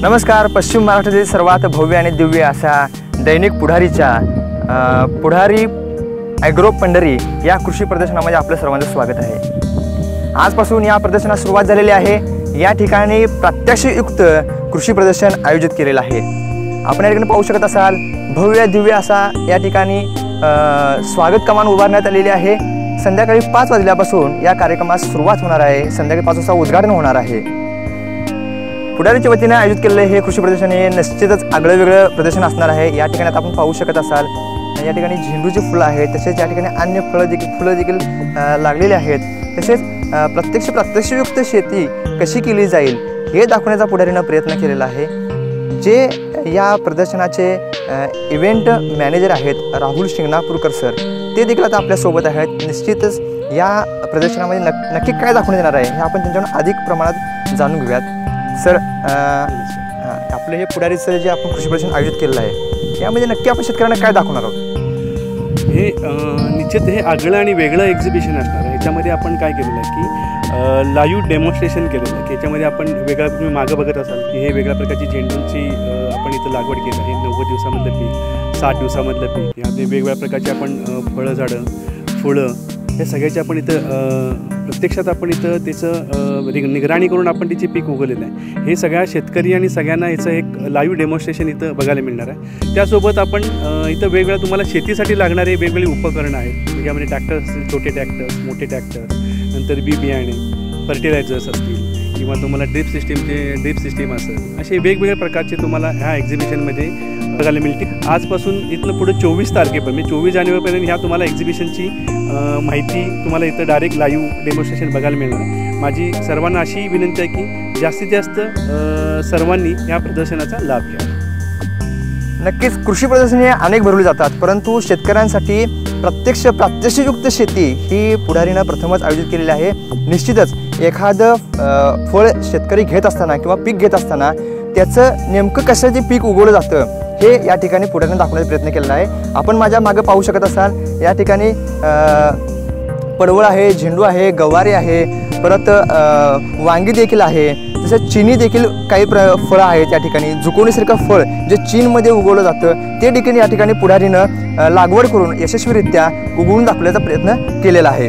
नमस्कार. पश्चिम महाराष्ट्रातील सर्वात भव्य आणि दिव्य अशा दैनिक पुढारीच्या पुढारी ॲग्रो पंढरी या कृषी प्रदर्शनामध्ये आपलं सर्वांचं स्वागत आहे. आजपासून या प्रदर्शनास सुरुवात झालेली आहे. या ठिकाणी प्रात्यक्षिकयुक्त कृषी प्रदर्शन आयोजित केलेलं आहे. आपण या ठिकाणी पाहू शकत असाल भव्य दिव्य असा या ठिकाणी स्वागत कमान उभारण्यात आलेली आहे. संध्याकाळी 5 वाजल्यापासून या कार्यक्रमास सुरुवात होणार आहे. संध्याकाळी 5 वाजता उद्घाटन होणार आहे. पुढारीच्या वतीने आयोजित केलेले हे कृषी प्रदर्शन हे निश्चितच आगळं वेगळं प्रदर्शन असणार आहे. या ठिकाणी आपण पाहू शकत असाल या ठिकाणी झेंडूची फुलं आहेत, तसेच या ठिकाणी अन्य फुलं देखील लागलेली आहेत. तसेच प्रात्यक्षिकयुक्त शेती कशी केली जाईल हे दाखवण्याचा पुढारीनं प्रयत्न केलेला आहे. जे या प्रदर्शनाचे इव्हेंट मॅनेजर आहेत राहुल शिंगणापूरकर सर, ते देखील आता आपल्यासोबत आहेत. निश्चितच या प्रदर्शनामध्ये नक्की काय दाखवण्यात येणार आहे हे आपण त्यांच्याकडून अधिक प्रमाणात जाणून घेऊयात. सर, आपलं हे पुढारीचं जे आपण कृषी प्रदर्शन आयोजित केलेलं आहे यामध्ये नक्की आपण शेतकऱ्यांना काय दाखवणार आहोत? हे निश्चित हे आगळं आणि वेगळं एक्झिबिशन असणार आहे. ह्याच्यामध्ये आपण काय केलेलं आहे की लाईव्ह डेमॉन्स्ट्रेशन केलेलं आहे की याच्यामध्ये आपण तुम्ही मागं बघत असाल की हे वेगळ्या प्रकारची झेंडूंची आपण इथं लागवड केली आहे. 90 दिवसामधलं पीक, 60 दिवसामधलं पीक, यामध्ये वेगवेगळ्या प्रकारचे आपण फळं झाडं फुलं हे सगळ्याचे आपण इथं प्रत्यक्षात आपण इथं त्याचं निगराणी करून आपण त्याचे पीक उगवलेलं आहे. हे सगळ्या शेतकरी आणि सगळ्यांना याचं एक लाईव्ह डेमॉन्स्ट्रेशन इथं बघायला मिळणार आहे. त्यासोबत आपण इथं वेगवेगळ्या तुम्हाला शेतीसाठी लागणारे वेगवेगळी उपकरणं आहेत. यामध्ये ट्रॅक्टर्स असतील, छोटे ट्रॅक्टर्स, मोठे ट्रॅक्टर्स, नंतर बियाणे, फर्टिलायझर्स असतील किंवा तुम्हाला ड्रिप सिस्टीम असेल, असे वेगवेगळ्या प्रकारचे तुम्हाला ह्या एक्झिबिशनमध्ये बघायला मिळतील. आजपासून इथनं पुढे 24 तारखेपर्यंत म्हणजे 24 जानेवारीपर्यंत ह्या तुम्हाला एक्झिबिशनची माहिती तुम्हाला इथं डायरेक्ट लाईव्ह डेमॉन्स्ट्रेशन बघायला मिळणार आहे. माझी सर्वांना अशी विनंती आहे की जास्तीत जास्त सर्वांनी या प्रदर्शनाचा लाभ घ्यावा. नक्कीच कृषी प्रदर्शने अनेक भरवली जातात, परंतु शेतकऱ्यांसाठी प्रात्यक्षिकयुक्त शेती ही पुढारीनं प्रथमच आयोजित केलेली आहे. निश्चितच एखादं फळ शेतकरी घेत असताना किंवा पीक घेत असताना त्याचं नेमकं कशाचे पीक उगवलं जातं हे या ठिकाणी पुढारीनं दाखवण्याचा प्रयत्न केलेला आहे. आपण माझ्या मागे पाहू शकत असाल या ठिकाणी पडवळ आहे, झेंडू आहे, गवारी आहे, परत वांगी देखील आहे, तसेच चिनी देखील काही फळं आहेत. या ठिकाणी जुकोनीसारखं फळ जे चीनमध्ये उगवलं जातं ते देखील या ठिकाणी पुढारीनं लागवड करून यशस्वीरित्या उगवून दाखवण्याचा प्रयत्न केलेला आहे.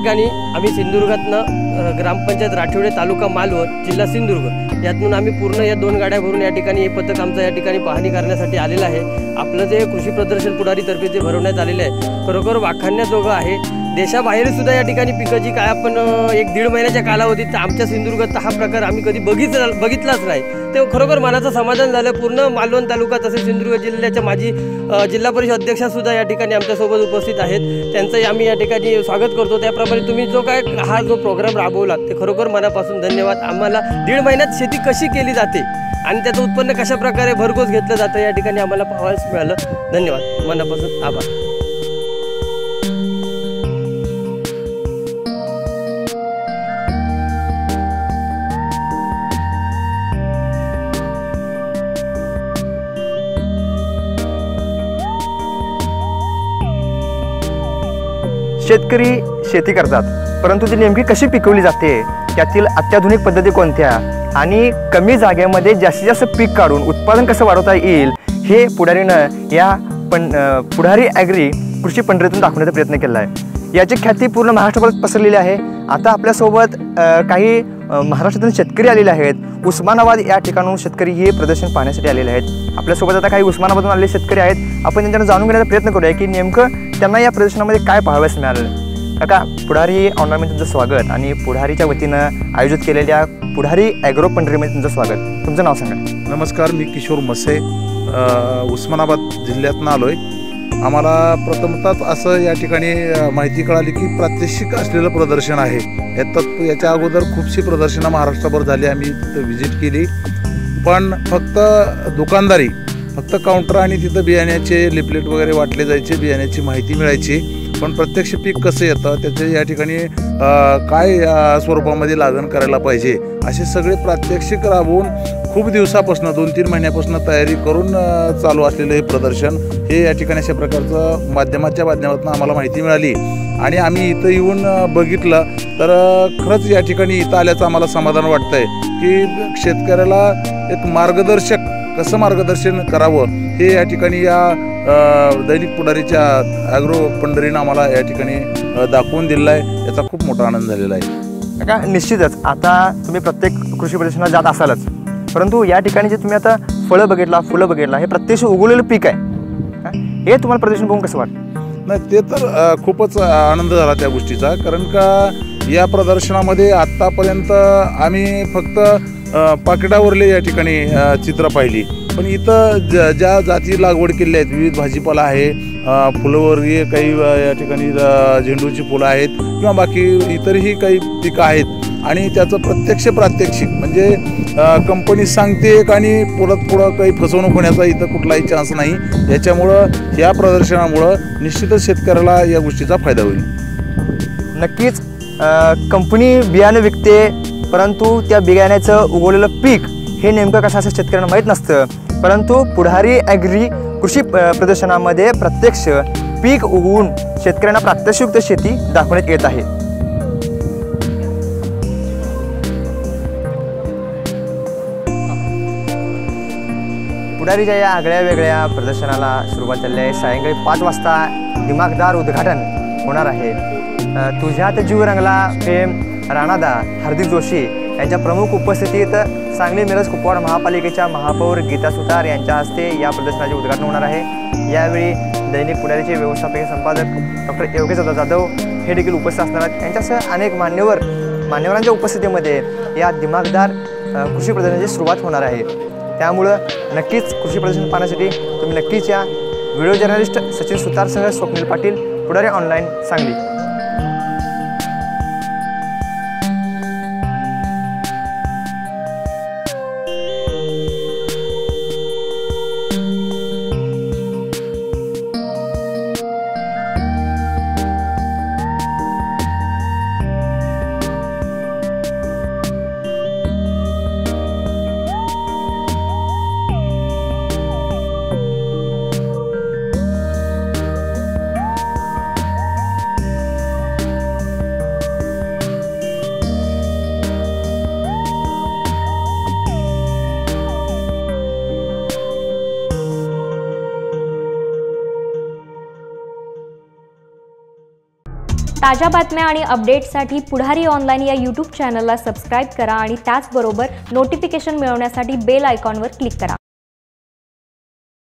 ठिकाणी आम्ही सिंधुदुर्गातनं ग्रामपंचायत राठिवडे तालुका मालवण जिल्हा सिंधुदुर्ग यातून आम्ही पूर्ण या 2 गाड्या भरून या ठिकाणी हे पथक आमचं या ठिकाणी पाहणी करण्यासाठी आलेलं आहे। आपलं जे कृषी प्रदर्शन पुढारीतर्फे जे भरवण्यात आलेलं आहे खरोखर वाखाणण्याजोगं आहे। देशाबाहेर सुद्धा या ठिकाणी पिकं जी काय आपण 1-1.5 महिन्याच्या कालावधीत आमच्या सिंधुदुर्गात हा प्रकार आम्ही कधी बघितलाच नाही। ते खरोखर मनाचं समाधान झालं। पूर्ण मालवण तालुका तसेच सिंधुदुर्ग जिल्ह्याच्या माजी जिल्हा परिषद अध्यक्षासुद्धा या ठिकाणी आमच्यासोबत उपस्थित आहेत। त्यांचंही आम्ही या ठिकाणी स्वागत करतो। त्याप्रमाणे तुम्ही जो काय हा जो प्रोग्राम राबवला ते खरोखर मनापासून धन्यवाद। आम्हाला 1.5 महिन्यात शेती कशी केली जाते आणि त्याचं उत्पन्न कशा प्रकारे भरघोस घेतलं जातं या ठिकाणी आम्हाला पाहायला मिळालं। धन्यवाद, मनापासून आभार। शेतकरी शेती करतात, परंतु ती नेमकी कशी पिकवली जाते, त्यातील अत्याधुनिक पद्धती कोणत्या आणि कमी जागेमध्ये जास्तीत जास्त पीक काढून उत्पादन कसं वाढवता येईल हे पुढारीनं या पुढारी ॲग्री कृषी पंढरीतून दाखवण्याचा प्रयत्न केला आहे। याची ख्याती पूर्ण महाराष्ट्रभरात पसरलेली आहे। आता आपल्यासोबत काही महाराष्ट्रातून शेतकरी आलेले आहेत। उस्मानाबाद या ठिकाणून शेतकरी हे प्रदर्शन पाहण्यासाठी आलेले आहेत। आपल्यासोबत आता काही उस्मानाबादून आलेले शेतकरी आहेत। आपण त्यांच्याकडून जाणून घेण्याचा प्रयत्न करूया की नेमकं त्यांना या प्रदर्शनामध्ये काय पाहावयास मिळालं। काका, पुढारी ऑनलाईनमध्ये तुमचं स्वागत आणि पुढारीच्या वतीनं आयोजित केलेल्या पुढारी ॲग्रो पंढरीमध्ये तुमचं स्वागत। तुमचं नाव सांगा। नमस्कार, मी किशोर मसे, उस्मानाबाद जिल्ह्यातनं आलो आहे। आम्हाला प्रथमतः असं या ठिकाणी माहिती कळाली की प्रात्यक्षिक असलेलं प्रदर्शन आहे। याच्या अगोदर खूपशी प्रदर्शनं महाराष्ट्रभर झाली, आम्ही तिथं व्हिजिट केली, पण फक्त दुकानदारी, फक्त काउंटर आणि तिथं बियाण्याचे लिफलेट वगैरे वाटले जायचे, बियाण्याची माहिती मिळायची, पण प्रत्यक्ष पीक कसं येतं त्याचे या ठिकाणी काय स्वरूपामध्ये लागण करायला पाहिजे असे सगळे प्रात्यक्षिक राबवून खूप दिवसापासून 2-3 महिन्यापासून तयारी करून चालू असलेलं हे प्रदर्शन हे या ठिकाणी अशा प्रकारचं माध्यमाच्या माध्यमातून आम्हाला माहिती मिळाली आणि आम्ही इथं येऊन बघितलं तर खरंच या ठिकाणी इथं आल्याचं आम्हाला समाधान वाटतं आहे की शेतकऱ्याला एक मार्गदर्शक कसं मार्गदर्शन करावं हे या ठिकाणी या दैनिक पुढारीच्या ॲग्रो पंढरीनं आम्हाला या ठिकाणी दाखवून दिलेलं आहे। याचा खूप मोठा आनंद झालेला आहे। काका, निश्चितच आता तुम्ही प्रत्येक कृषी प्रदर्शनात जात असालच, परंतु या ठिकाणी जे तुम्ही आता फळं बघितला, फुलं बघितला, हे प्रत्यक्ष उगवलेलं पीक आहे, हे तुम्हाला प्रदर्शन बघून कसं वाटतं? नाही, ते तर खूपच आनंद झाला त्या गोष्टीचा, कारण का या प्रदर्शनामध्ये आत्तापर्यंत आम्ही फक्त पाकिटावरले या ठिकाणी चित्र पाहिली, पण इथं ज्या जाती लागवड केलेल्या आहेत, विविध भाजीपाला आहे, फुलवर्गीय काही या ठिकाणी झेंडूची फुलं आहेत किंवा बाकी इतरही काही पिकं आहेत आणि त्याचं प्रात्यक्षिक म्हणजे कंपनी सांगते एक आणि पुढं काही फसवणूक होण्याचा इथं कुठलाही चान्स नाही। याच्यामुळं या प्रदर्शनामुळं निश्चितच शेतकऱ्याला या गोष्टीचा फायदा होईल। नक्कीच कंपनी बियाणं विकते, परंतु त्या बियाण्याचं उगवलेलं पीक हे नेमकं कसं असं शेतकऱ्यांना माहीत नसतं, परंतु पुढारी ॲग्री कृषी प्रदर्शनामध्ये प्रत्यक्ष पीक उगवून शेतकऱ्यांना प्रात्यक्षिक शेती दाखवण्यात येत आहे। पुढारीच्या या आगळ्या वेगळ्या प्रदर्शनाला सुरुवात झाली आहे। सायंकाळी 5 वाजता दिमागदार उद्घाटन होणार आहे। तुझ्यात जीव रंगला फेम राणादा हार्दिक जोशी यांच्या प्रमुख उपस्थितीत सांगली मिरज कुपवाड महापालिकेच्या महापौर गीता सुतार यांच्या हस्ते या प्रदर्शनाचे उद्घाटन होणार आहे। यावेळी दैनिक पुढारीचे व्यवस्थापकीय संपादक डॉक्टर योगेश जाधव हे देखील उपस्थित असणार आहेत। यांच्यासह अनेक मान्यवरांच्या उपस्थितीमध्ये या दिमागदार कृषी प्रदर्शनाची सुरुवात होणार आहे। त्यामुळं नक्कीच कृषी प्रदर्शन पाहण्यासाठी तुम्ही नक्कीच या व्हिडिओ जर्नलिस्ट सचिन सुतारसह स्वप्नील पाटील, पुढारी ऑनलाईन, सांगली। ताज्या बातम्या आणि अपडेट्ससाठी पुढारी ऑनलाईन या यूट्यूब चॅनलला सबस्क्राईब करा आणि त्याचबरोबर नोटिफिकेशन मिळवण्यासाठी बेल आयकॉनवर क्लिक करा.